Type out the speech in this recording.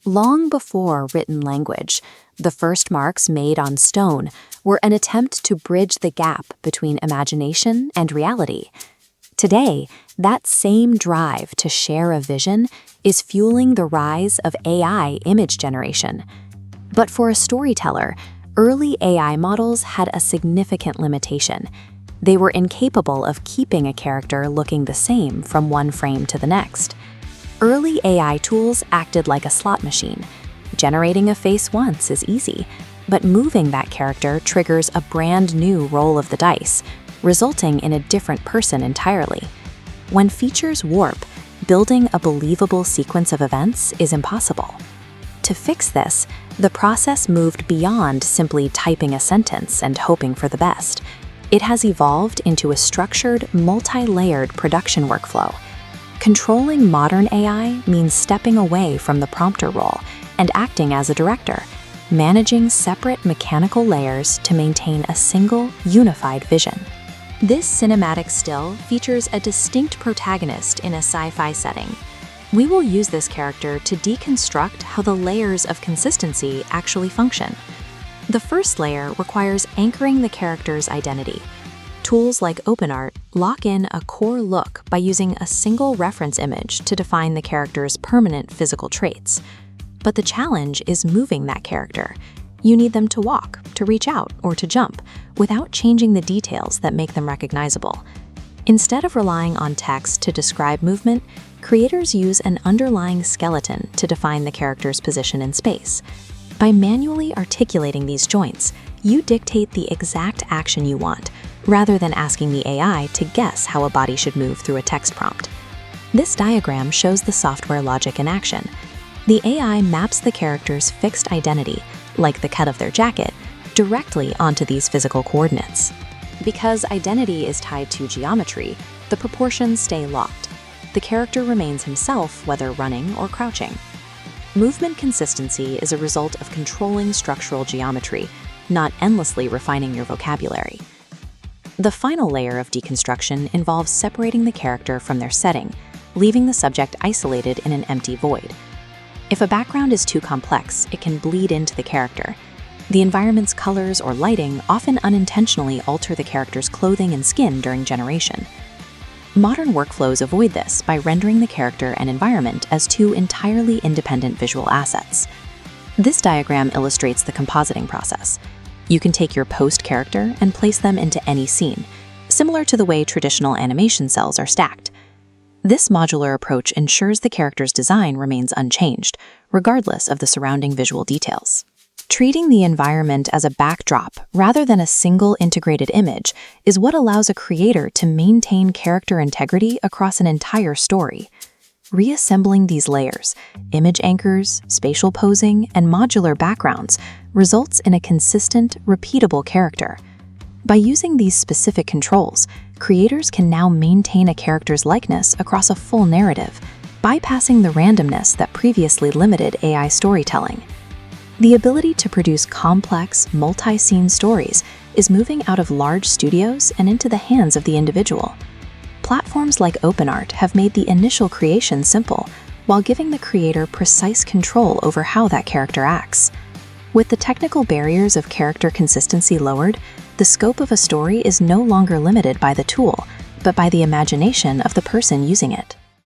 Long before written language, the first marks made on stone were an attempt to bridge the gap between imagination and reality. Today, that same drive to share a vision is fueling the rise of AI image generation. But for a storyteller, early AI models had a significant limitation. They were incapable of keeping a character looking the same from one frame to the next. Early AI tools acted like a slot machine. Generating a face once is easy, but moving that character triggers a brand new roll of the dice, resulting in a different person entirely. When features warp, building a believable sequence of events is impossible. To fix this, the process moved beyond simply typing a sentence and hoping for the best. It has evolved into a structured, multi-layered production workflow. Controlling modern AI means stepping away from the prompter role and acting as a director, managing separate mechanical layers to maintain a single, unified vision. This cinematic still features a distinct protagonist in a sci-fi setting. We will use this character to deconstruct how the layers of consistency actually function. The first layer requires anchoring the character's identity. Tools like OpenArt lock in a core look by using a single reference image to define the character's permanent physical traits. But the challenge is moving that character. You need them to walk, to reach out, or to jump, without changing the details that make them recognizable. Instead of relying on text to describe movement, creators use an underlying skeleton to define the character's position in space. By manually articulating these joints, you dictate the exact action you want, rather than asking the AI to guess how a body should move through a text prompt. This diagram shows the software logic in action. The AI maps the character's fixed identity, like the cut of their jacket, directly onto these physical coordinates. Because identity is tied to geometry, the proportions stay locked. The character remains himself whether running or crouching. Movement consistency is a result of controlling structural geometry, not endlessly refining your vocabulary. The final layer of deconstruction involves separating the character from their setting, leaving the subject isolated in an empty void. If a background is too complex, it can bleed into the character. The environment's colors or lighting often unintentionally alter the character's clothing and skin during generation. Modern workflows avoid this by rendering the character and environment as two entirely independent visual assets. This diagram illustrates the compositing process. You can take your post character and place them into any scene, similar to the way traditional animation cells are stacked. This modular approach ensures the character's design remains unchanged, regardless of the surrounding visual details. Treating the environment as a backdrop rather than a single integrated image is what allows a creator to maintain character integrity across an entire story. Reassembling these layers, image anchors, spatial posing, and modular backgrounds results in a consistent, repeatable character. By using these specific controls, creators can now maintain a character's likeness across a full narrative, bypassing the randomness that previously limited AI storytelling. The ability to produce complex, multi-scene stories is moving out of large studios and into the hands of the individual. Platforms like OpenArt have made the initial creation simple, while giving the creator precise control over how that character acts. With the technical barriers of character consistency lowered, the scope of a story is no longer limited by the tool, but by the imagination of the person using it.